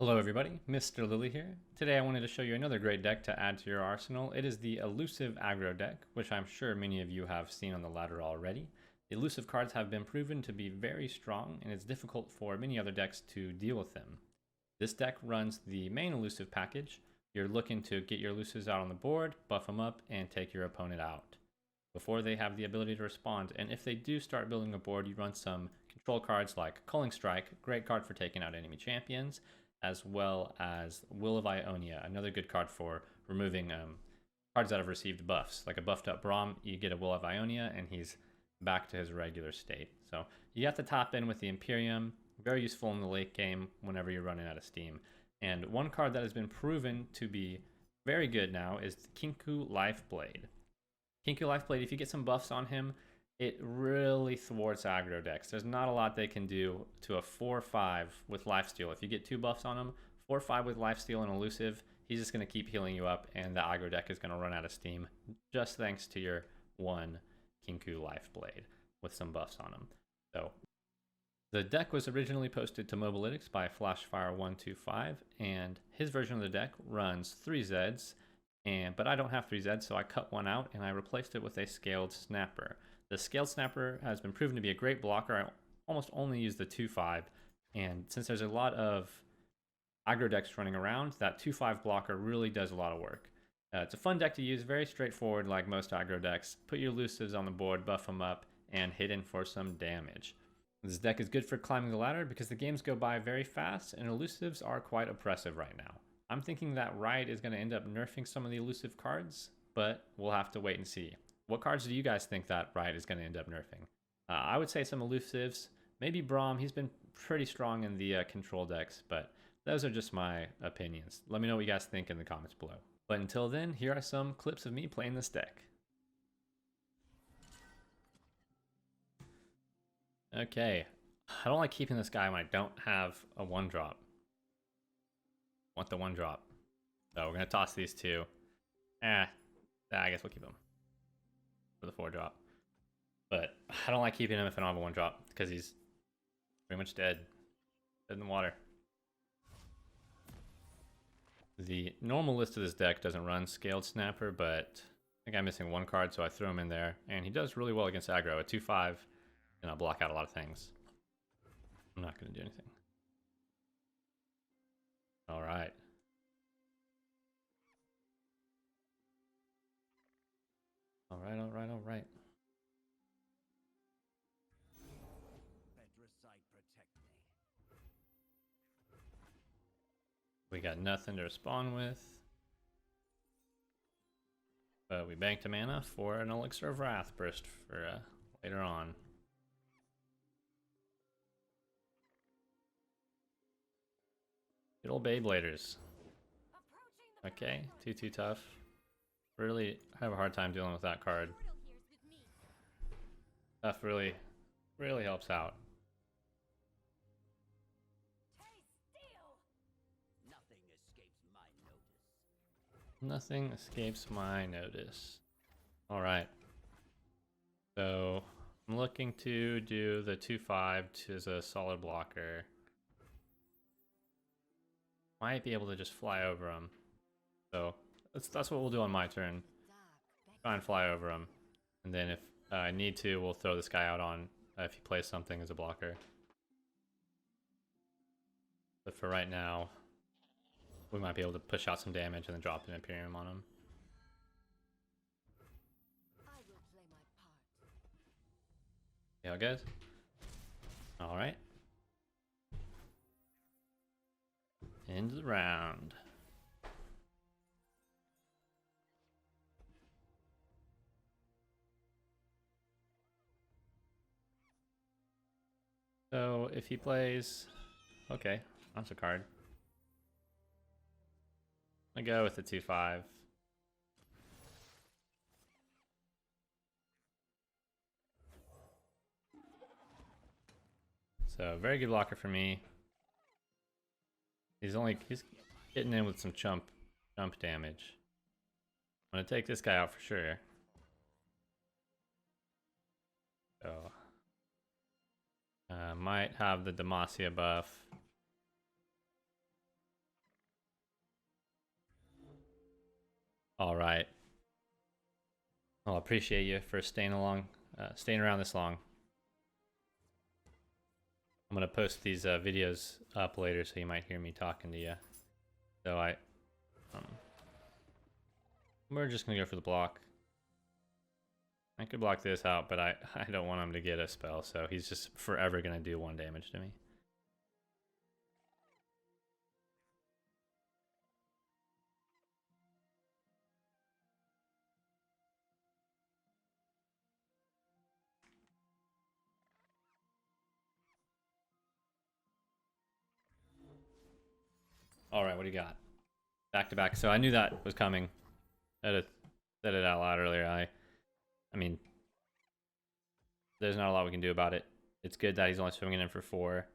Hello everybody, Mr. Lilly here. Today I wanted to show you another great deck to add to your arsenal. It is the Elusive Aggro deck, which I'm sure many of you have seen on the ladder already. The elusive cards have been proven to be very strong, and it's difficult for many other decks to deal with them. This deck runs the main elusive package. You're looking to get your elusives out on the board, buff them up, and take your opponent out before they have the ability to respond. And if they do start building a board, you run some control cards like Culling Strike, great card for taking out enemy champions, as well as Will of Ionia, another good card for removing cards that have received buffs. Like a buffed up Braum, you get a Will of Ionia, and he's back to his regular state. So you have to top in with the Imperium, very useful in the late game whenever you're running out of steam. And one card that has been proven to be very good now is Kinku Lifeblade. Kinku Lifeblade, if you get some buffs on him, it really thwarts aggro decks. There's not a lot they can do to a 4-5 with lifesteal. If you get 2 buffs on him, 4-5 with lifesteal and elusive, he's just going to keep healing you up, and the aggro deck is going to run out of steam just thanks to your one Kinku Lifeblade with some buffs on him. So the deck was originally posted to Mobalytics by Flashfire125, and his version of the deck runs 3 Zeds, but I don't have 3 Zeds, so I cut one out and I replaced it with a Scaled Snapper. The Scaled Snapper has been proven to be a great blocker. I almost only use the 2-5, and since there's a lot of aggro decks running around, that 2-5 blocker really does a lot of work. It's a fun deck to use, very straightforward like most aggro decks. Put your elusives on the board, buff them up, and hit in for some damage. This deck is good for climbing the ladder because the games go by very fast, and elusives are quite oppressive right now. I'm thinking that Riot is going to end up nerfing some of the elusive cards, but we'll have to wait and see. What cards do you guys think that Riot is going to end up nerfing? I would say some elusives, maybe Braum. He's been pretty strong in the control decks, but those are just my opinions. Let me know what you guys think in the comments below. But until then, here are some clips of me playing this deck. Okay, I don't like keeping this guy when I don't have a 1-drop. Want the 1-drop. So we're going to toss these two. I guess we'll keep them for the 4-drop. But I don't like keeping him if I don't have a 1-drop because he's pretty much dead. Dead in the water. The normal list of this deck doesn't run Scaled Snapper, but I think I'm missing 1 card, so I threw him in there. And he does really well against aggro. A 2-5, and I'll block out a lot of things. I'm not going to do anything. Alright. Alright. We got nothing to respond with. But we banked a mana for an Elixir of Wrath burst for later on. Good old Beybladers. Okay, too tough. Really have a hard time dealing with that card. Stuff really helps out. Nothing escapes my notice. Alright. So I'm looking to do the 2-5 as a solid blocker. Might be able to just fly over him. So that's what we'll do on my turn. Try and fly over him. And then if I need to, we'll throw this guy out on if he plays something as a blocker. But for right now, we might be able to push out some damage and then drop an Imperium on him. See how it goes? Alright. End of the round. So if he plays, okay, that's a card. I go with the 2-5. So very good blocker for me. He's getting in with some jump damage. I'm gonna take this guy out for sure. So might have the Demacia buff. All right. Well, I appreciate you for staying around this long. I'm gonna post these videos up later, so you might hear me talking to you. So we're just gonna go for the block. I could block this out, but I don't want him to get a spell, so he's just forever gonna do 1 damage to me. All right, what do you got? Back to back. So I knew that was coming. I said it out loud earlier. I mean, there's not a lot we can do about it. It's good that he's only swinging in for 4,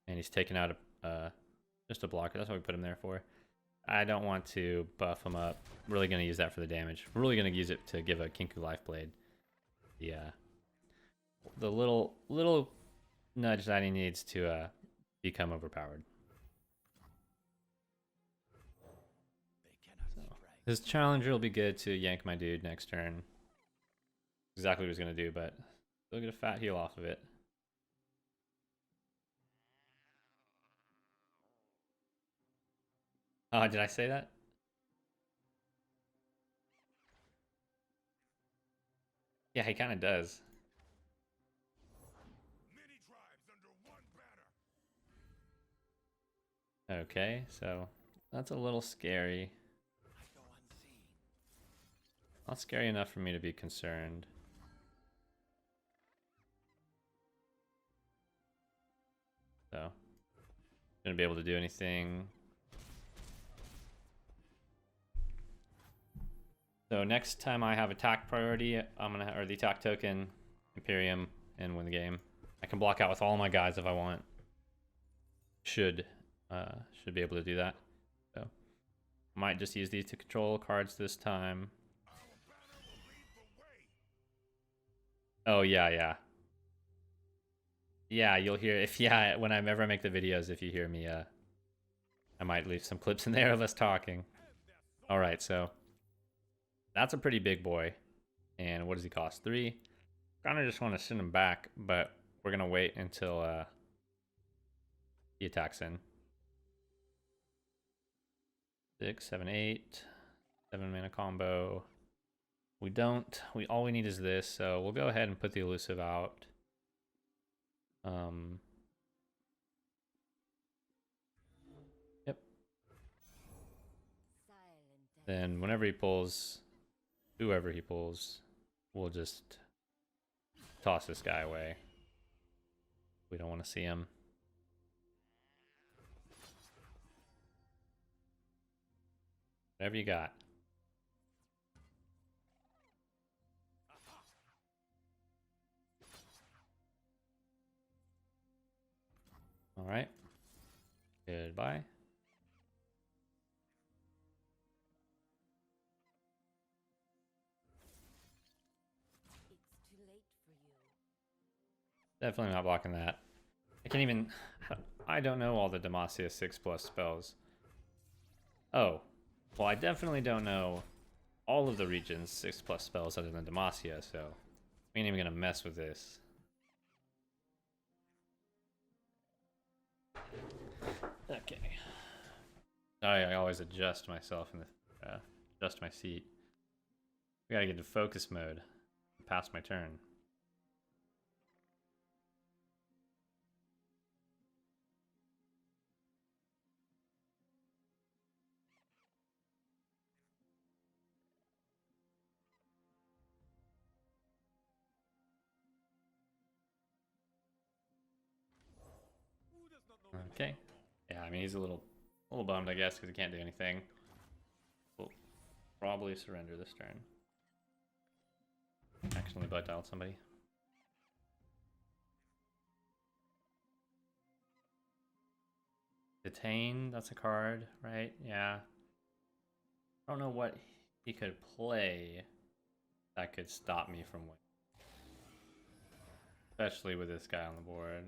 and he's taking out just a blocker. That's what we put him there for. I don't want to buff him up. I'm really going to use that for the damage. We're really going to use it to give a Kinku Lifeblade the little nudge that he needs to become overpowered. So, this challenger will be good to yank my dude next turn. Exactly what he's going to do, but still get a fat heal off of it. Oh, did I say that? Yeah, he kind of does. Okay, so that's a little scary. Not scary enough for me to be concerned. So, gonna be able to do anything. So next time I have attack priority, I'm gonna or the attack token, Imperium, and win the game. I can block out with all my guys if I want. Should be able to do that. So might just use these to control cards this time. Oh yeah. Yeah, you'll hear when I ever make the videos, if you hear me, I might leave some clips in there of us talking. All right, so that's a pretty big boy. And what does he cost? 3. Kind of just want to send him back, but we're gonna wait until he attacks in. 6, 7, 8, 7 mana combo. All we need is this, so we'll go ahead and put the elusive out. Yep. Then whenever he pulls, whoever he pulls, we'll just toss this guy away. We don't want to see him. Whatever you got. All right. Goodbye. It's too late for you. Definitely not blocking that. I don't know all the Demacia 6+ spells. Oh, well, I definitely don't know all of the region's 6+ spells other than Demacia, so we ain't even gonna mess with this. Okay. I always adjust myself in the adjust my seat. We gotta get to focus mode. Pass my turn. Okay. Yeah, I mean he's a little bummed, I guess, because he can't do anything. We'll probably surrender this turn. Accidentally butt dialed somebody. Detain, that's a card, right? Yeah. I don't know what he could play that could stop me from winning. Especially with this guy on the board.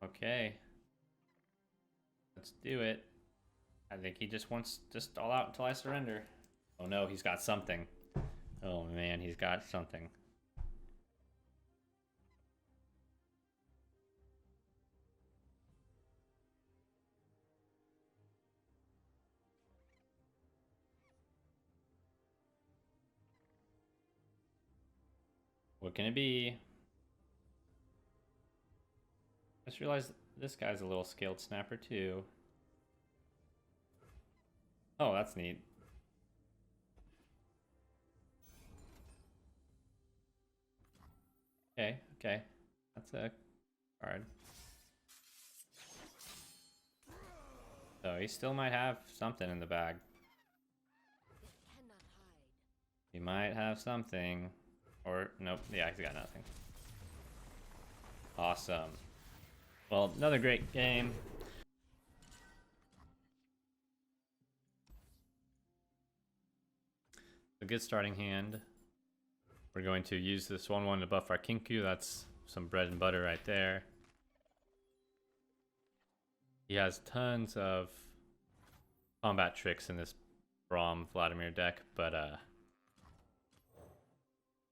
Okay. Let's do it. I think he just wants just all out until I surrender. Oh no, he's got something. Oh man, he's got something. What can it be? Just realized this guy's a little scaled snapper too. Oh, that's neat. Okay, okay. That's a card. So he still might have something in the bag. He might have something. Or, nope, yeah, he's got nothing. Awesome. Well, another great game. A good starting hand. We're going to use this 1/1 to buff our Kinku. That's some bread and butter right there. He has tons of combat tricks in this Braum Vladimir deck, but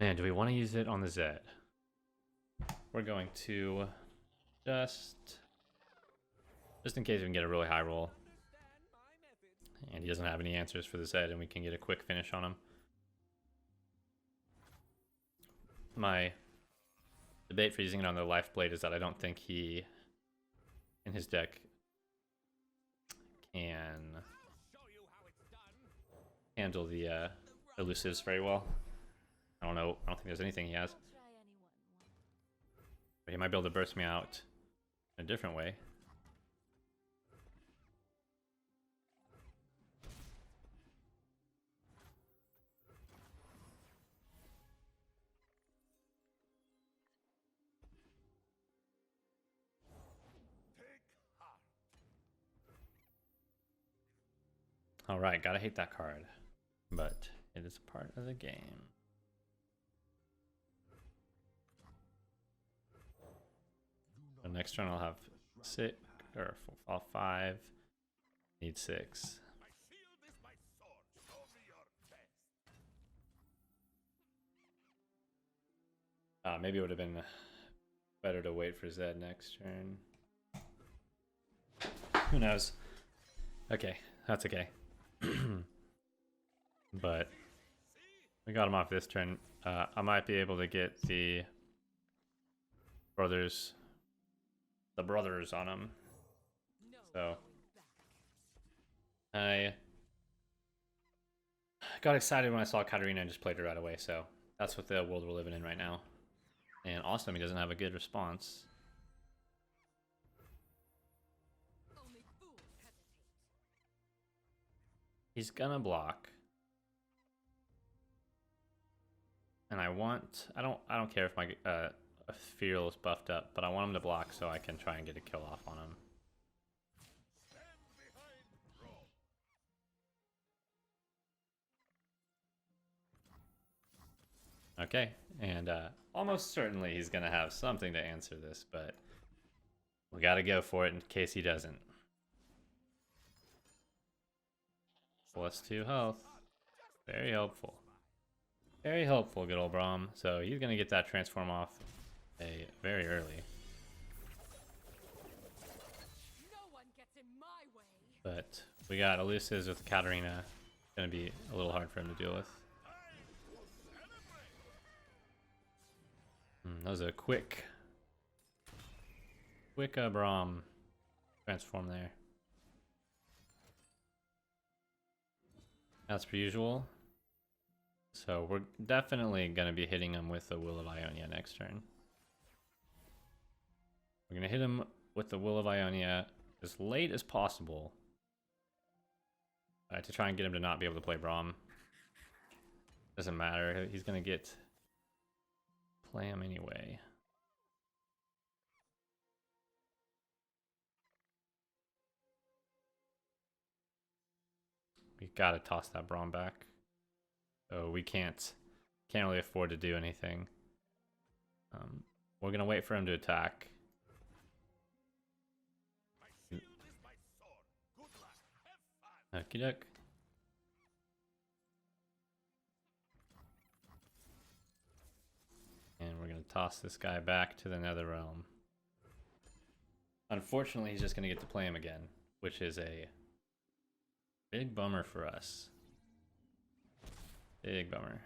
man, do we want to use it on the Zed? We're going to just in case we can get a really high roll. And he doesn't have any answers for the Zed and we can get a quick finish on him. My debate for using it on the Life Blade is that I don't think he, in his deck, can handle the Elusives very well. I don't know. I don't think there's anything he has. But he might be able to burst me out in a different way. Alright, gotta hate that card. But it is a part of the game. So next turn I'll have 6, or I'll 5. Need 6. Maybe it would have been better to wait for Zed next turn. Who knows? Okay, that's okay. But we got him off this turn. I might be able to get the brothers on him. So I got excited when I saw Katarina and just played her right away. So that's what the world we're living in right now. And awesome, he doesn't have a good response. He's gonna block. And I don't care if my Feral is buffed up, but I want him to block so I can try and get a kill off on him. Okay, and almost certainly he's gonna have something to answer this, but we gotta go for it in case he doesn't. +2 health. Very helpful. Very helpful, good old Braum. So he's gonna get that transform off very early. But we got Elusives with Katarina. Gonna be a little hard for him to deal with. That was a quick Braum transform there. As per usual. So we're definitely going to be hitting him with the Will of Ionia next turn. We're going to hit him with the Will of Ionia as late as possible. To try and get him to not be able to play Braum. Doesn't matter, he's going to play him anyway. We got to toss that Braum back. So we can't really afford to do anything. We're gonna wait for him to attack. Okie doke. And we're going to toss this guy back to the Nether Realm. Unfortunately, he's just going to get to play him again, which is a big bummer for us. Big bummer.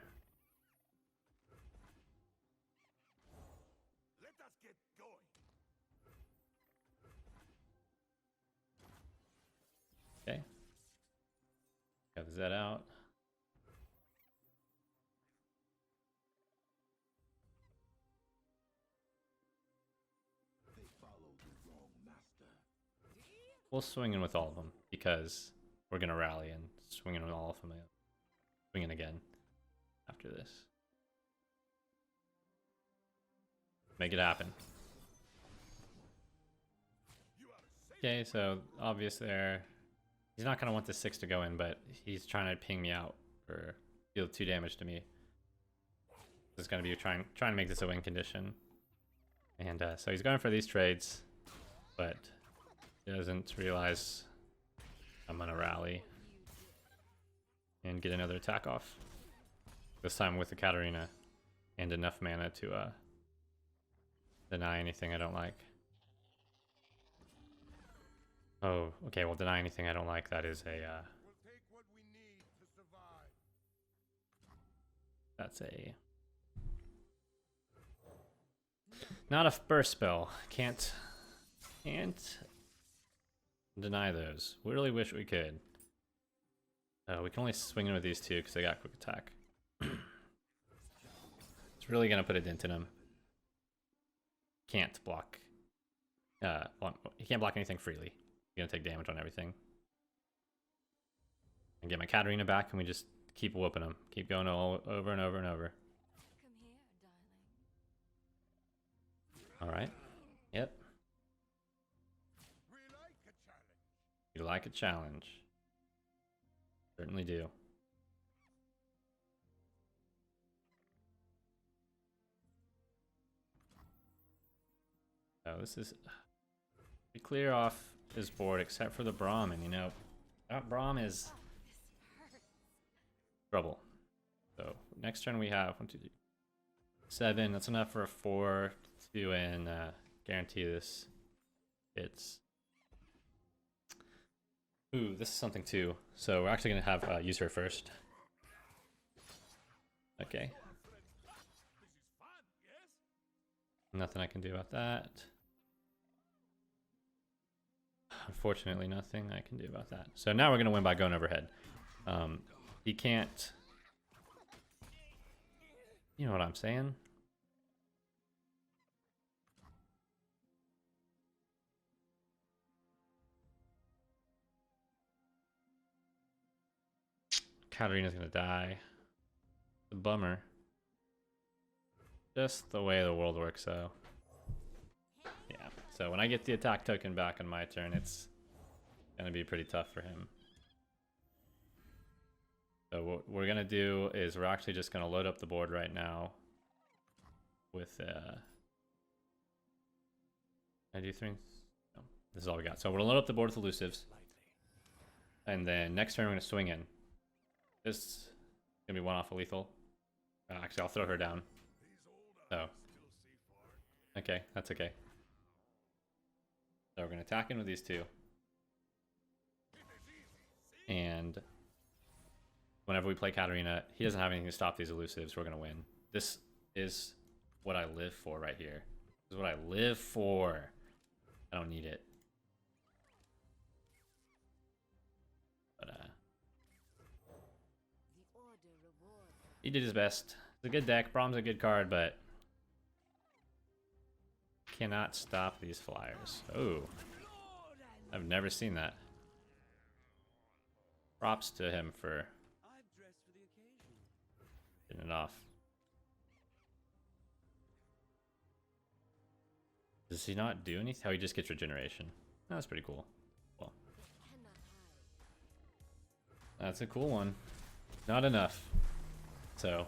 Let us get going. Okay. Got the Zed out. They followed the wrong master. We'll swing in with all of them because we're going to rally and swing in with all of them. Swing in again after this. Make it happen. Okay, so obvious there. He's not going to want the 6 to go in, but he's trying to ping me out or deal 2 damage to me. This is going to be trying to make this a win condition. And so he's going for these trades, but he doesn't realize I'm going to rally and get another attack off. This time with the Katarina and enough mana to deny anything I don't like. Oh, okay, well, deny anything I don't like, that is a, We'll take what we need to survive. that's a... Not a burst spell. Can't deny those. We really wish we could. We can only swing in with these 2 because they got quick attack. It's really gonna put a dent in him. Can't block. He can't block anything freely. He's gonna take damage on everything. And get my Katarina back, and we just keep whooping him. Keep going over and over and over. Come here, darling. All right. Yep. We like a challenge. You like a challenge. Certainly do. Oh, this is... We clear off his board except for the Braum, and you know, that Braum is trouble. So next turn we have 1, 2, 3, 7. That's enough for a 4 to and guarantee this hits. Ooh, this is something too. So we're actually gonna have use her first. Okay. This is fun, yes? Nothing I can do about that. Unfortunately, nothing I can do about that. So now we're gonna win by going overhead. He can't. You know what I'm saying? Katarina's gonna die. The bummer. Just the way the world works, though. Yeah. So when I get the attack token back on my turn, it's gonna be pretty tough for him. So what we're gonna do is we're actually just gonna load up the board right now with I do 3. No, this is all we got. So we're gonna load up the board with elusives, and then next turn we're gonna swing in. This is gonna be one off of lethal. Actually, I'll throw her down. Oh. Okay, that's okay. So we're gonna attack in with these 2. And whenever we play Katarina, he doesn't have anything to stop these elusives. We're gonna win. This is what I live for right here. This is what I live for. I don't need it. But he did his best. It's a good deck. Braum's a good card, but cannot stop these flyers. Oh, I've never seen that. Props to him for getting it off. Does he not do anything? Oh, he just gets regeneration. Oh, that's pretty cool. Well, that's a cool one. Not enough. So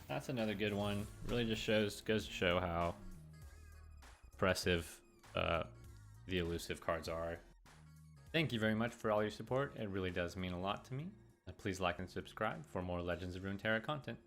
that's another good one. Really just goes to show how impressive the elusive cards are. Thank you very much for all your support. It really does mean a lot to me. Please like and subscribe for more Legends of Runeterra content.